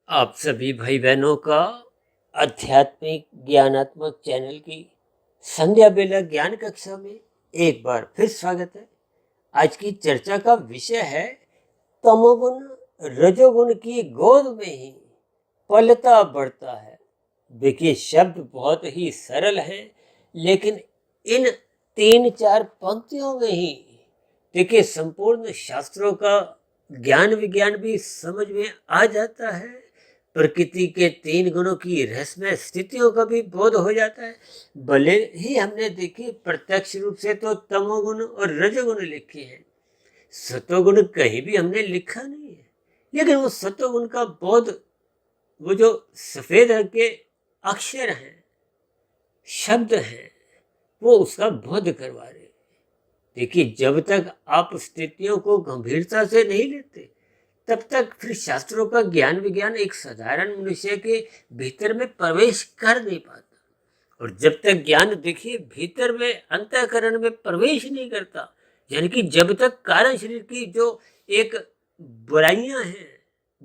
आप सभी भाई बहनों का आध्यात्मिक ज्ञानात्मक चैनल की संध्या बेला ज्ञान कक्षा में एक बार फिर स्वागत है। आज की चर्चा का विषय है तमोगुण रजोगुण की गोद में ही पलता बढ़ता है। देखिए, शब्द बहुत ही सरल है, लेकिन इन 3-4 पंक्तियों में ही देखिए संपूर्ण शास्त्रों का ज्ञान विज्ञान भी समझ में आ जाता है। प्रकृति के 3 गुणों की रहस्यमय स्थितियों का भी बोध हो जाता है। भले ही हमने देखिए प्रत्यक्ष रूप से तो तमोगुण और रजोगुण लिखे हैं, सतोगुण कहीं भी हमने लिखा नहीं है, लेकिन वो सतोगुण का बोध, वो जो सफेद रंग के अक्षर हैं, शब्द हैं, वो उसका बोध करवा रहे। देखिए, जब तक आप स्थितियों को गंभीरता से नहीं लेते, तब तक फिर शास्त्रों का ज्ञान विज्ञान एक साधारण मनुष्य के भीतर में प्रवेश कर नहीं पाता। और जब तक ज्ञान देखिए भीतर में अंतःकरण में प्रवेश नहीं करता, यानी कि जब तक कारण शरीर की जो एक बुराइयां हैं,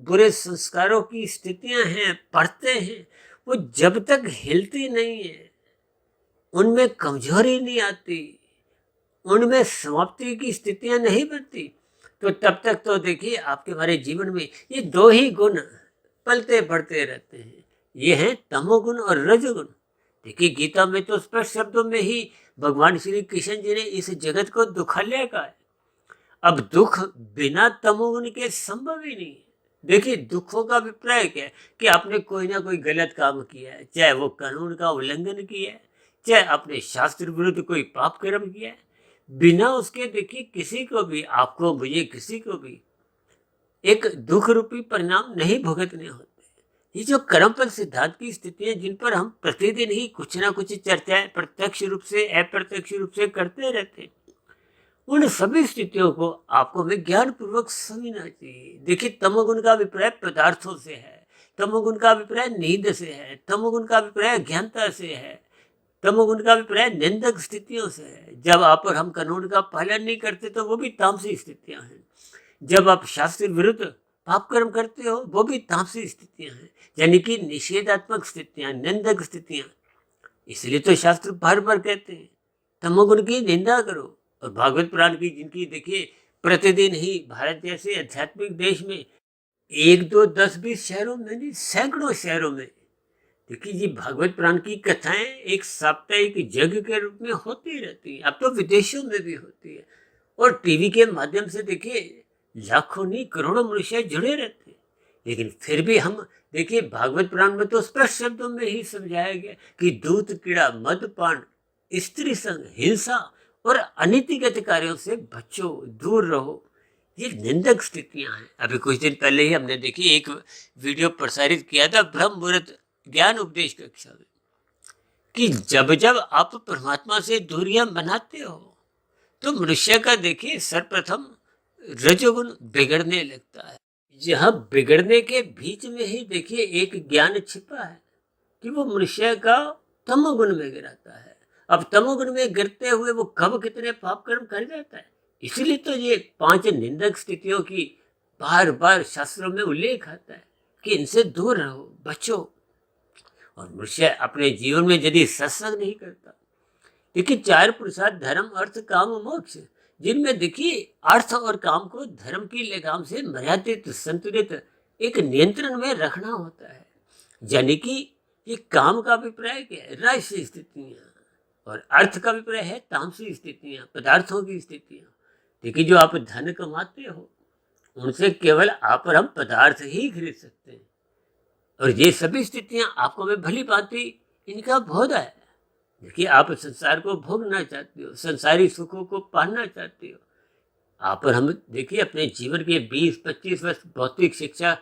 बुरे संस्कारों की स्थितियां हैं, पढ़ते हैं, वो जब तक हिलती नहीं है, उनमें कमजोरी नहीं आती, उनमें समाप्ति की स्थितियां नहीं बनती, तो तब तक तो देखिए आपके हमारे जीवन में ये 2 ही गुण पलते बढ़ते रहते हैं। ये हैं तमोगुण और रजोगुण। देखिए, गीता में तो स्पष्ट शब्दों में ही भगवान श्री कृष्ण जी ने इस जगत को दुखालय कहा है। अब दुख बिना तमोगुण के संभव ही नहीं है। देखिए, दुखों का अभिप्राय क्या है कि आपने कोई ना कोई गलत काम किया है, चाहे वो कानून का उल्लंघन किया है, चाहे आपने शास्त्र विरुद्ध कोई पाप कर्म किया है। बिना उसके देखिए किसी को भी, आपको मुझे किसी को भी एक दुख रूपी परिणाम नहीं भुगतने होते। ये जो कर्मफल सिद्धांत की स्थितियां, जिन पर हम प्रतिदिन ही कुछ ना कुछ चर्चाएं प्रत्यक्ष रूप से अप्रत्यक्ष रूप से करते रहते हैं, उन सभी स्थितियों को आपको हमें ज्ञान पूर्वक समझना चाहिए। देखिए, तमोगुण का अभिप्राय पदार्थों से है, तमोगुण का अभिप्राय नींद से है, तमोगुण का अभिप्राय अज्ञानता से है, तमोगुण का अभिप्राय निंदक स्थितियों से है। जब आप और हम कानून का पालन नहीं करते तो वो भी तामसी स्थितियां हैं। जब आप शास्त्र विरुद्ध पाप कर्म करते हो, वो भी तामसी स्थितियां हैं, यानी कि निषेधात्मक स्थितियां, निंदक स्थितियां। इसलिए तो शास्त्र बार बार कहते हैं तमोगुण की निंदा करो। और भागवत पुराण की, जिनकी देखिए प्रतिदिन ही भारत जैसे आध्यात्मिक देश में 1, 2, 10, 20 शहरों में नहीं, सैकड़ों शहरों में देखिए जी भागवत पुराण की कथाएं एक साप्ताहिक यज्ञ के रूप में होती रहती है। अब तो विदेशों में भी होती है, और टीवी के माध्यम से देखिए लाखों नहीं करोड़ों मनुष्य जुड़े रहते हैं। लेकिन फिर भी हम देखिए, भागवत पुराण में तो स्पष्ट शब्दों में ही समझाया गया कि दूध कीड़ा, मदपान, स्त्री संग, हिंसा और अनीतिगत कार्यों से बचो, दूर रहो। ये निंदक स्थितियां हैं। अभी कुछ दिन पहले ही हमने देखी एक वीडियो प्रसारित किया था ब्रह्म मुहूर्त ज्ञान उपदेश कक्षा में, कि जब जब आप परमात्मा से दूरियां बनाते हो, तो मनुष्य का देखिए सर्वप्रथम रजोगुण बिगड़ने लगता है। यह बिगड़ने के बीच में ही देखिए एक ज्ञान छिपा है कि वो मनुष्य का तमोगुण में गिराता है। अब तमोगुण में गिरते हुए वो कब कितने पाप कर्म कर जाता है। इसीलिए तो ये 5 निंदक स्थितियों की बार बार शास्त्रों में उल्लेख आता है कि इनसे दूर रहो, बचो। और मनुष्य अपने जीवन में यदि सत्संग नहीं करता, देखिए 4 पुरुषार्थ धर्म अर्थ काम मोक्ष, जिनमें देखिए अर्थ और काम को धर्म की लगाम से मर्यादित, संतुलित, एक नियंत्रण में रखना होता है। यानी कि ये काम का अभिप्राय क्या है, राजसी स्थितियां, और अर्थ का अभिप्राय है तामसी स्थितियां, पदार्थों की स्थितियां। देखिए, जो आप धन कमाते हो, उनसे केवल आप और हम पदार्थ ही खरीद सकते हैं। और ये सभी स्थितियां आपको मैं भली भांति इनका बोध है। देखिए, आप संसार को भोगना चाहते हो, संसारी सुखों को पाना चाहते हो। आप और हम देखिए अपने जीवन के 20-25 वर्ष भौतिक शिक्षा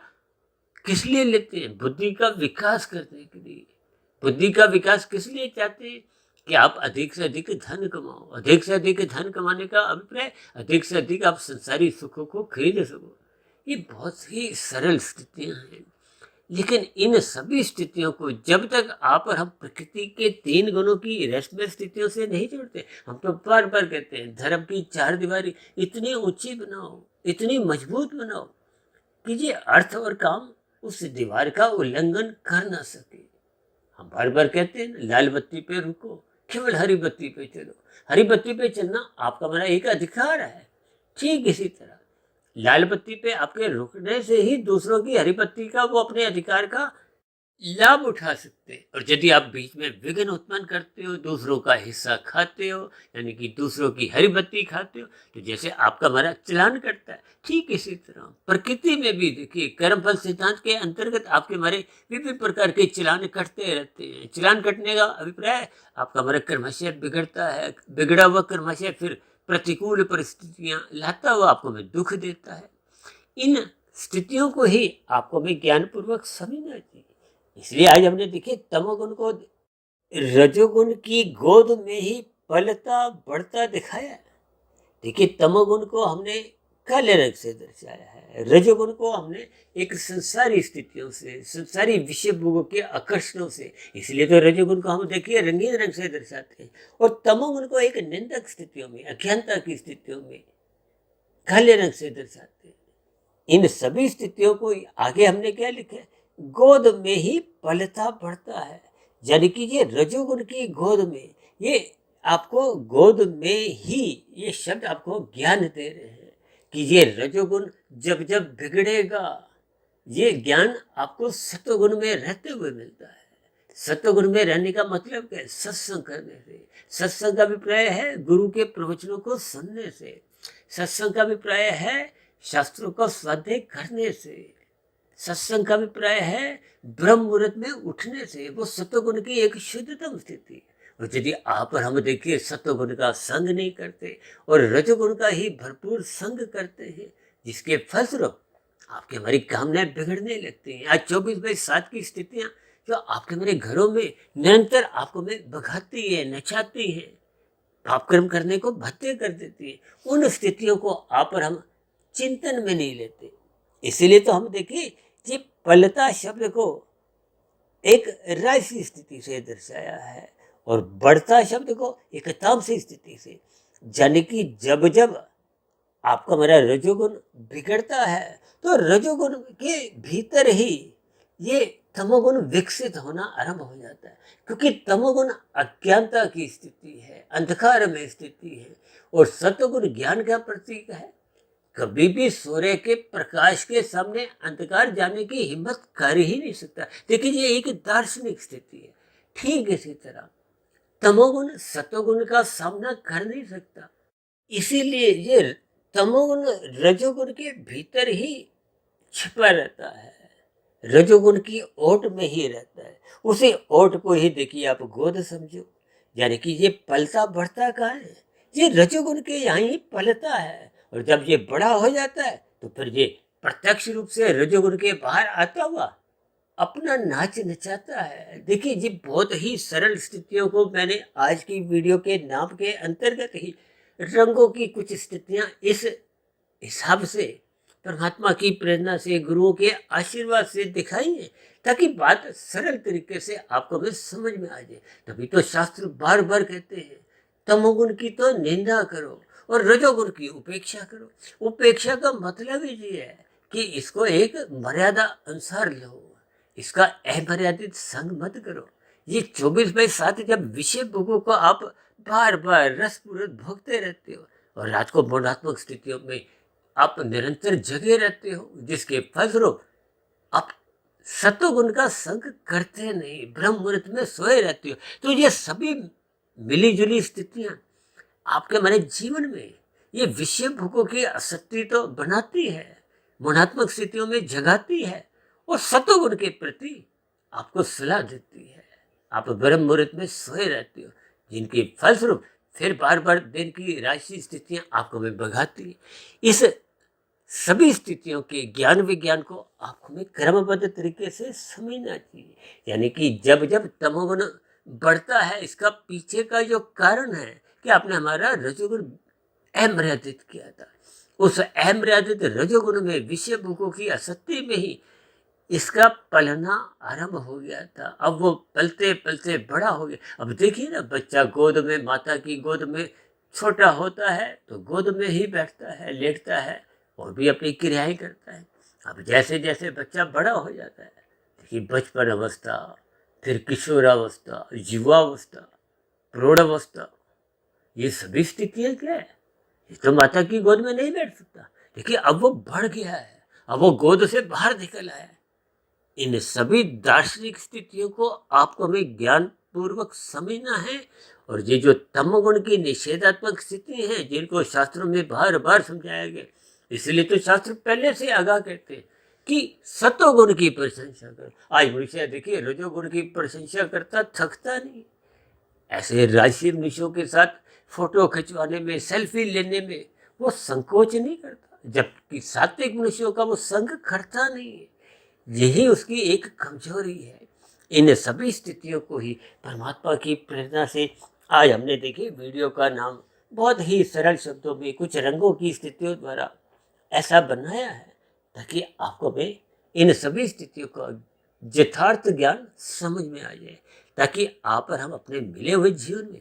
किस लिए लेते हैं? बुद्धि का विकास करने के लिए। बुद्धि का विकास किस लिए चाहते हैं? कि आप अधिक से अधिक धन कमाओ। अधिक से अधिक धन कमाने का अभिप्राय अधिक से अधिक आप संसारी सुखों को खरीद सको। ये बहुत ही सरल स्थितियां हैं, लेकिन इन सभी स्थितियों को जब तक आप और हम प्रकृति के 3 गुणों की रहस्यमय स्थितियों से नहीं जोड़ते, हम तो बार बार कहते हैं धर्म की 4 दीवारी इतनी ऊंची बनाओ, इतनी मजबूत बनाओ कि ये अर्थ और काम उस दीवार का उल्लंघन कर ना सके। हम बार बार कहते हैं ना, लाल बत्ती पे रुको, केवल हरी बत्ती पे चलो। हरी बत्ती पे चलना आपका हमारा एक अधिकार है। ठीक इसी तरह लाल बत्ती पे आपके रुकने से ही दूसरों की हरी बत्ती का वो अपने अधिकार का लाभ उठा सकते हैं। और यदि आप बीच में विघ्न उत्पन्न करते हो, दूसरों का हिस्सा खाते हो, यानी कि दूसरों की हरी बत्ती खाते हो, तो जैसे आपका हमारा चलान करता है, ठीक इसी तरह प्रकृति में भी देखिए कर्म फल सिद्धांत के अंतर्गत आपके हमारे विभिन्न प्रकार के चलान कटते रहते हैं। चलान कटने का अभिप्राय आपका हमारा कर्माशय बिगड़ता है, बिगड़ा हुआ कर्माशय फिर प्रतिकूल परिस्थितियां लाता हुआ आपको में दुख देता है। इन स्थितियों को ही आपको भी ज्ञानपूर्वक समझना चाहिए। इसलिए आज हमने देखिए तमोगुण को रजोगुण की गोद में ही पलता बढ़ता दिखाया है। देखिए तमोगुण को हमने काले रंग से दर्शाया है, रजोगुण को हमने एक संसारी स्थितियों से, संसारी विषय भोगों के आकर्षणों से, इसलिए तो रजोगुण को हम देखिए रंगीन रंग से दर्शाते हैं, और तमोगुण को एक निंदक स्थितियों में, अज्ञानता की स्थितियों में काले रंग से दर्शाते हैं। इन सभी स्थितियों को आगे हमने क्या लिखा है, गोद में ही पलता बढ़ता है। यानी कि ये रजोगुण की गोद में, ये आपको गोद में ही, ये शब्द आपको ज्ञान दे रहे हैं कि ये रजोगुण जब जब बिगड़ेगा, ये ज्ञान आपको सत्वगुण में रहते हुए मिलता है। सत्वगुण में रहने का मतलब क्या है, सत्संग करने से। सत्संग का अभिप्राय है गुरु के प्रवचनों को सुनने से। सत्संग का अभिप्राय है शास्त्रों का स्वाध्याय करने से। सत्संग का अभिप्राय है ब्रह्म मुहूर्त में उठने से। वो सत्वगुण की एक शुद्धतम स्थिति। और यदि आप और हम देखिए सत्वगुण का संग नहीं करते और रजोगुण का ही भरपूर संग करते हैं, जिसके फलस्वरूप आपके हमारी कामनाएं बिगड़ने लगती हैं। आज 24/7 की स्थितियां जो आपके हमारे घरों में निरंतर आपको में बघाती है, नचाती है, पापकर्म करने को भत्ते कर देती है, उन स्थितियों को आप और हम चिंतन में नहीं लेते। इसीलिए तो हम देखिए ये पलता शब्द को एक राशि स्थिति से दर्शाया है और बढ़ता शब्द को एक तामसी स्थिति से। यानी कि जब जब आपका हमारा रजोगुण बिगड़ता है तो रजोगुण के भीतर ही ये तमोगुण विकसित होना आरंभ हो जाता है, क्योंकि तमोगुण अज्ञानता की स्थिति है, अंधकार में स्थिति है, और सत्वगुण ज्ञान का प्रतीक है। कभी भी सूर्य के प्रकाश के सामने अंधकार जाने की हिम्मत कर ही नहीं सकता। देखिए ये एक दार्शनिक स्थिति है। ठीक इसी तरह तमोगुण सत्वगुण का सामना कर नहीं सकता, इसीलिए ये तमोगुण रजोगुण के भीतर ही छिपा रहता है, रजोगुण की ओट में ही रहता है। उसी ओट को ही देखिए आप गोद समझो। यानी कि ये पलता बढ़ता कहाँ है, ये रजोगुण के यहाँ ही पलता है, और जब ये बड़ा हो जाता है तो फिर ये प्रत्यक्ष रूप से रजोगुण के बाहर आता हुआ अपना नाच नचाता है। देखिए जी बहुत ही सरल स्थितियों को मैंने आज की वीडियो के नाम के अंतर्गत ही रंगों की कुछ स्थितियां इस हिसाब से परमात्मा की प्रेरणा से, गुरुओं के आशीर्वाद से दिखाई है, ताकि बात सरल तरीके से आपको भी समझ में आ जाए। तभी तो शास्त्र बार बार कहते हैं तमोगुण की तो निंदा करो और रजोगुण की उपेक्षा करो। उपेक्षा का मतलब ही ये है कि इसको एक मर्यादा अनुसार लो, इसका अमर्यादित संग मत करो। ये 24/7 जब विषय भोगों को आप बार बार रसपूर्वक भोगते रहते हो और रात को मौनात्मक स्थितियों में आप निरंतर जगे रहते हो, जिसके फलस्वरूप आप सत्वगुण का संग करते नहीं, ब्रह्म मुहूर्त में सोए रहते हो, तो ये सभी मिली जुली स्थितियां आपके हमारे जीवन में ये विषय भोगों की आसक्ति तो बनाती है, मौनात्मक स्थितियों में जगाती है और सत्वगुण के प्रति आपको सलाह देती है। आप ब्रह्म मुहूर्त में सोए रहते हो, जिनके फलस्वरूप फिर बार बार दिन की राशि स्थितियां आपको में बगाती है। इस सभी स्थितियों के ज्ञान विज्ञान को आपको में क्रमबद्ध तरीके से समझना चाहिए। यानी कि जब जब तमोगुण बढ़ता है, इसका पीछे का जो कारण है कि आपने हमारा रजोगुण अमर्यादित किया था। उस अमर्यादित रजोगुण में विषय भोगों की आसक्ति में ही इसका पलना आरंभ हो गया था। अब वो पलते पलते बड़ा हो गया। अब देखिए ना, बच्चा गोद में, माता की गोद में छोटा होता है तो गोद में ही बैठता है, लेटता है और भी अपनी क्रियाएं करता है। अब जैसे जैसे बच्चा बड़ा हो जाता है, देखिए बचपन अवस्था, फिर किशोरावस्था, युवावस्था, प्रौढ़ावस्था, ये सभी स्थितियां क्या है, ये तो माता की गोद में नहीं बैठ सकता। देखिए अब वो बढ़ गया है, अब वो गोद से बाहर निकल आया है। इन सभी दार्शनिक स्थितियों को आपको हमें ज्ञान पूर्वक समझना है। और ये जो तमोगुण की निषेधात्मक स्थिति है, जिनको शास्त्रों में बार बार समझाया गया, इसलिए तो शास्त्र पहले से आगाह करते हैं कि सतोगुण की प्रशंसा करो। आज मनुष्य देखिए रजोगुण की प्रशंसा करता थकता नहीं। ऐसे राशि मनुष्यों के साथ फोटो खिंचवाने में, सेल्फी लेने में वो संकोच नहीं करता, जबकि सात्विक मनुष्यों का वो संग करता नहीं है। यही उसकी एक कमजोरी है। इन सभी स्थितियों को ही परमात्मा की प्रेरणा से आज हमने देखी वीडियो का नाम बहुत ही सरल शब्दों में कुछ रंगों की स्थितियों द्वारा ऐसा बनाया है, ताकि आपको में इन सभी स्थितियों का यथार्थ ज्ञान समझ में आ जाए, ताकि आप और हम अपने मिले हुए जीवन में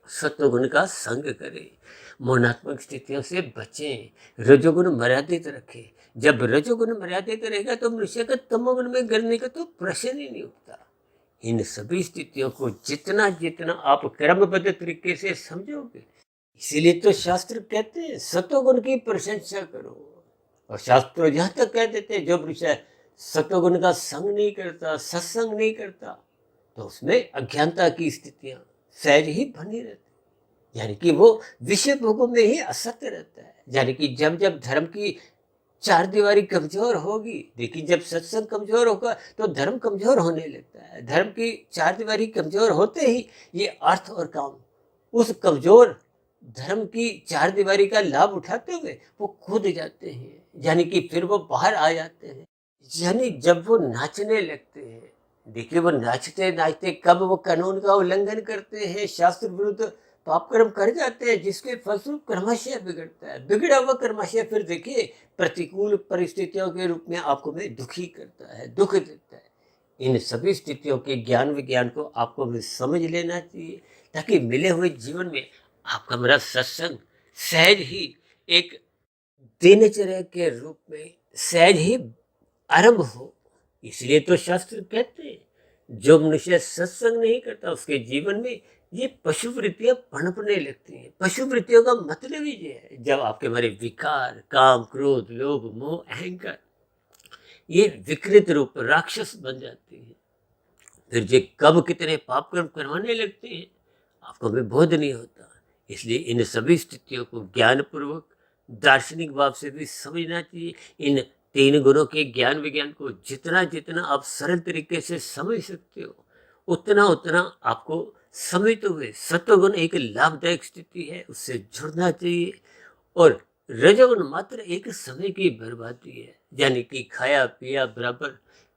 सत्वगुण का संग करें, मौनात्मक स्थितियों से बचें, रजोगुण मर्यादित रखें। जब रजोगुण मर्यादित रहेगा तो मनुष्य का तमोगुण में गिरने का तो प्रश्न ही नहीं उठता। इन सभी स्थितियों को जितना जितना आप क्रमबद्ध तरीके से समझोगे, इसीलिए तो शास्त्र कहते हैं सत्वगुण की प्रशंसा करो। और शास्त्र यहाँ तक कह देते हैं जो मनुष्य सत्वगुण का संग नहीं करता, सत्संग नहीं करता, तो उसमें अज्ञानता की स्थितियां सहज ही बनी रहती, यानी कि वो विषय भोगों में ही असक्त रहता है। यानी कि जब जब धर्म की चार दीवारी कमजोर होगी, देखिए जब सत्संग कमजोर होगा तो धर्म कमजोर होने लगता है। धर्म की चार दीवारी कमजोर होते ही ये अर्थ और काम उस कमजोर धर्म की चार दीवारी का लाभ उठाते हुए वो कूद जाते हैं, यानी कि फिर वो बाहर आ जाते हैं। यानी जब वो नाचने लगते हैं, देखिए वो नाचते नाचते कब वो कानून का उल्लंघन करते हैं, शास्त्र विरुद्ध पाप कर्म कर जाते हैं, जिसके फलस्वरूप कर्माशय बिगड़ता है। बिगड़ा हुआ कर्माशय फिर देखिए प्रतिकूल परिस्थितियों के रूप में आपको में दुखी करता है, दुख देता है। इन सभी स्थितियों के ज्ञान विज्ञान को आपको भी समझ लेना चाहिए, ताकि मिले हुए जीवन में आपका मेरा सत्संग सहज ही एक दिनचर्या के रूप में सहज ही आरंभ हो। इसलिए तो शास्त्र कहते हैं जो मनुष्य सत्संग नहीं करता उसके जीवन में ये पशु वृत्तियां पनपने लगती हैं। पशु वृत्तियों का मतलब ही ये है, जब आपके हमारे विकार, काम, क्रोध, लोभ, मोह, अहंकार ये विकृत रूप राक्षस बन जाते हैं, फिर ये कब कितने पाप कर्म करवाने लगते हैं आपको भी बोध नहीं होता। इसलिए इन सभी स्थितियों को ज्ञान पूर्वक दार्शनिक भाव से भी समझना चाहिए। इन तीन गुणों के ज्ञान विज्ञान को जितना जितना आप सरल तरीके से समझ सकते हो, उतना उतना आपको समझते हुए सत्वगुण एक लाभदायक स्थिति है, उससे जुड़ना चाहिए। और रजोगुण मात्र एक समय की बर्बादी है, यानी कि खाया पिया बराबर।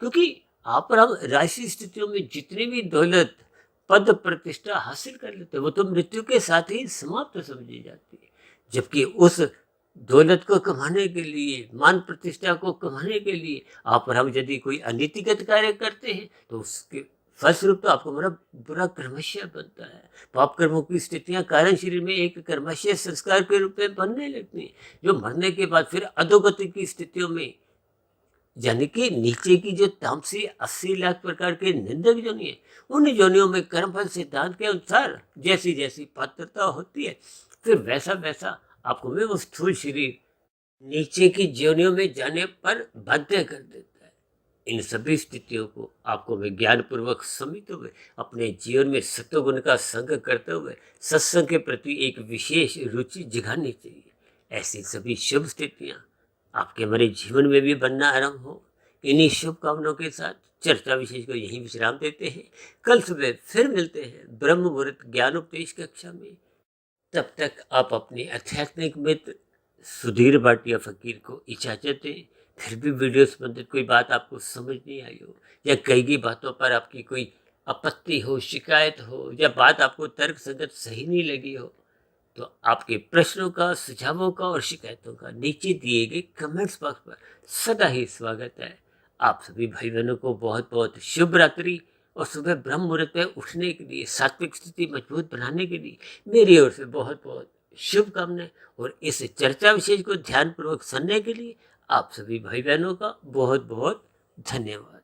क्योंकि आप और हम राशि स्थितियों में जितनी भी दौलत, पद, प्रतिष्ठा हासिल कर लेते हैं वो तो मृत्यु के साथ ही समाप्त समझी जाती है। जबकि उस दौलत को कमाने के लिए, मान प्रतिष्ठा को कमाने के लिए आप और हम यदि कोई अनीतिगत कार्य करते हैं तो उसके फलस्वरूप तो आपको बड़ा बुरा कर्मशय बनता है। पाप कर्मों की स्थितियां कारण शरीर में एक कर्मशय संस्कार के रूप में बनने लगती हैं, जो मरने के बाद फिर अधोगति की स्थितियों में, यानी कि नीचे की जो तामसी 80 लाख प्रकार के निंदक योनि है, उन योनियों में कर्मफल सिद्धांत के अनुसार जैसी जैसी पात्रता होती है, फिर वैसा वैसा आपको में वो स्थूल शरीर नीचे की योनियों में जाने पर बाध्य कर देता है। इन सभी स्थितियों को आपको विज्ञान पूर्वक समझते हुए अपने जीवन में सत्वगुण का संग करते हुए सत्संग के प्रति एक विशेष रुचि जगानी चाहिए। ऐसी सभी शुभ स्थितियां आपके हमारे जीवन में भी बनना आरंभ हो। इन्हीं शुभकामनाओं के साथ चर्चा विशेष को यहीं विश्राम देते हैं। कल सुबह फिर मिलते हैं ब्रह्म मुहूर्त ज्ञान उपदेश कक्षा में। तब तक आप अपने आध्यात्मिक मित्र सुधीर भाटिया फकीर को इजाजत दें। फिर भी वीडियो संबंधित कोई बात आपको समझ नहीं आई हो, या कई की बातों पर आपकी कोई आपत्ति हो, शिकायत हो, या बात आपको तर्क संगत सही नहीं लगी हो, तो आपके प्रश्नों का, सुझावों का और शिकायतों का नीचे दिए गए कमेंट्स बॉक्स पर सदा ही स्वागत है। आप सभी भाई बहनों को बहुत बहुत शुभ रात्रि। और सुबह ब्रह्म मुहूर्त में उठने के लिए, सात्विक स्थिति मजबूत बनाने के लिए मेरी ओर से बहुत बहुत शुभकामनाएं। और इस चर्चा विशेष को ध्यानपूर्वक सुनने के लिए आप सभी भाई बहनों का बहुत बहुत धन्यवाद।